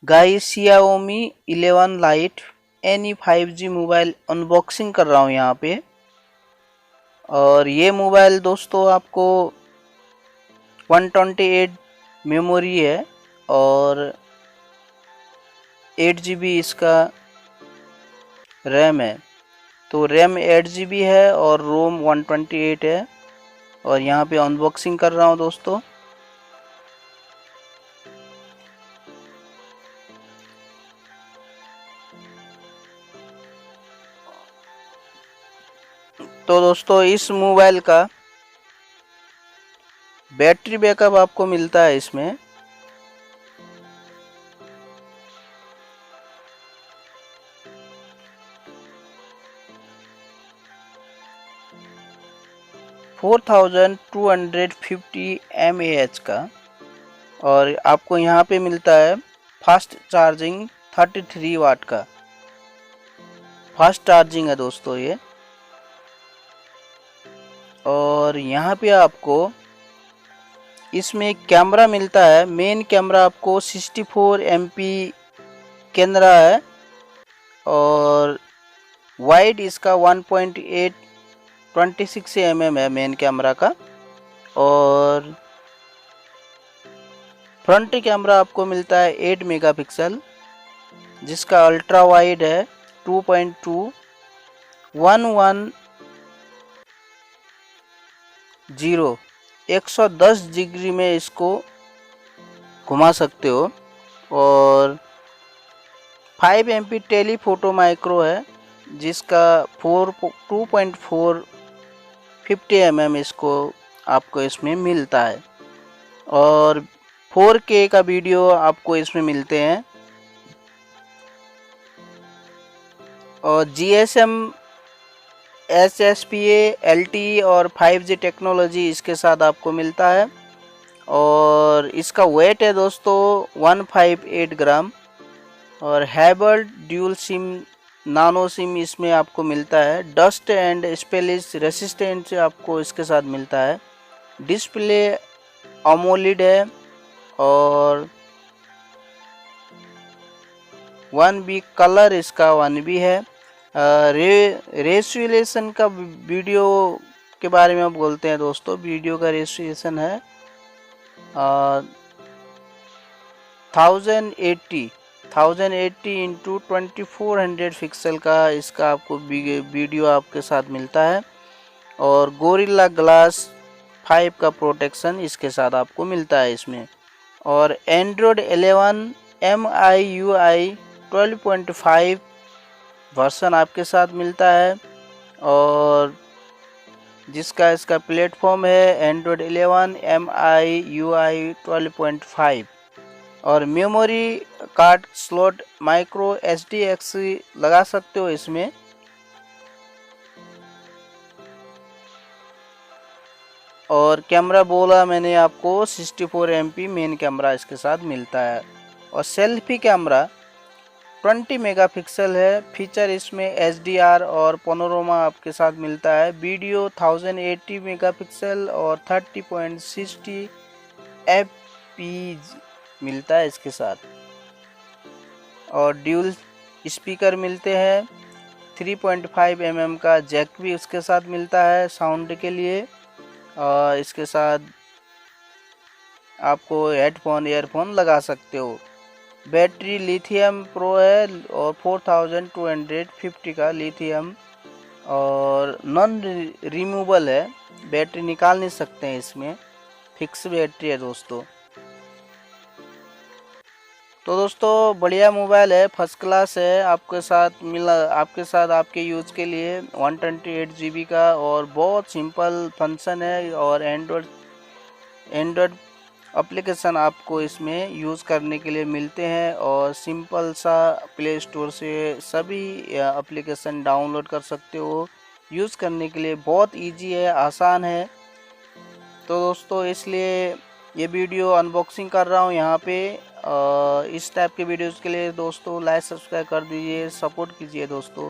Guys Xiaomi 11 Lite Any 5G mobile unboxing कर रहा हूँ यहाँ पे। और ये मोबाइल दोस्तों आपको 128 मेमोरी है और 8 GB इसका रैम है। तो रैम 8 GB है और रोम 128 है। और यहाँ पे अनबॉक्सिंग कर रहा हूँ दोस्तों। तो दोस्तों इस मोबाइल का बैटरी बैकअप आपको मिलता है इसमें 4250 mAh का। और आपको यहाँ पे मिलता है फास्ट चार्जिंग 33 वाट का फास्ट चार्जिंग है दोस्तों ये। और यहाँ पे आपको इसमें कैमरा मिलता है। मेन कैमरा आपको 64 MP कैमरा है और वाइड इसका 1.8 26 mm है मेन कैमरा का। और फ्रंट कैमरा आपको मिलता है 8 मेगापिक्सल जिसका अल्ट्रा वाइड है 2.2 110 डिग्री में इसको घुमा सकते हो। और 5 MP टेलीफोटो माइक्रो है जिसका 2.4 50 mm इसको आपको इसमें मिलता है। और 4K का वीडियो आपको इसमें मिलते हैं। और GSM SSPA LTE और 5G टेक्नोलॉजी इसके साथ आपको मिलता है। और इसका वेट है दोस्तों 158 ग्राम। और हैबर्ड ड्यूल सिम नानो सिम इसमें आपको मिलता है। डस्ट एंड स्पेलिश रेसिस्टेंट आपको इसके साथ मिलता है। डिस्प्ले अमोलेड है और 1B कलर इसका 1B है। रेजोल्यूशन का वीडियो के बारे में आप बोलते हैं दोस्तों। वीडियो का रेजोल्यूशन है 1080 इंटू 2400 पिक्सल का इसका आपको वीडियो आपके साथ मिलता है। और गोरिल्ला ग्लास 5 का प्रोटेक्शन इसके साथ आपको मिलता है इसमें। और एंड्रॉयड 11 MIUI 12.5 वर्सन आपके साथ मिलता है। और जिसका इसका प्लेटफॉर्म है एंड्रॉयड 11 MIUI 12.5। और memory card slot micro SDX लगा सकते हो इसमें। और कैमरा बोला मैंने आपको 64 MP मेन कैमरा इसके साथ मिलता है। और सेल्फी कैमरा 20 मेगापिक्सल है। फीचर इसमें HDR और पैनोरामा आपके साथ मिलता है। वीडियो 1080 मेगापिक्सल और 30.60 fps मिलता है इसके साथ। और ड्यूल स्पीकर मिलते हैं। 3.5 mm का जैक भी उसके साथ मिलता है साउंड के लिए। और इसके साथ आपको हेडफोन ईयरफोन लगा सकते हो। बैटरी लिथियम प्रो है और 4250 का लिथियम और नॉन रिमूवेबल है। बैटरी निकाल नहीं सकते हैं इसमें, फिक्स बैटरी है दोस्तों। तो दोस्तों बढ़िया मोबाइल है, फर्स्ट क्लास है। आपके साथ आपके यूज़ के लिए 128 GB का और बहुत सिंपल फंक्शन है। और एंड्रॉयड एप्लीकेशन आपको इसमें यूज़ करने के लिए मिलते हैं। और सिंपल सा प्ले स्टोर से सभी एप्लीकेशन डाउनलोड कर सकते हो। यूज़ करने के लिए बहुत इजी है, आसान है। तो दोस्तों इसलिए ये वीडियो अनबॉक्सिंग कर रहा हूँ यहाँ पे। इस टाइप के वीडियोज़ के लिए दोस्तों लाइक सब्सक्राइब कर दीजिए, सपोर्ट कीजिए दोस्तों।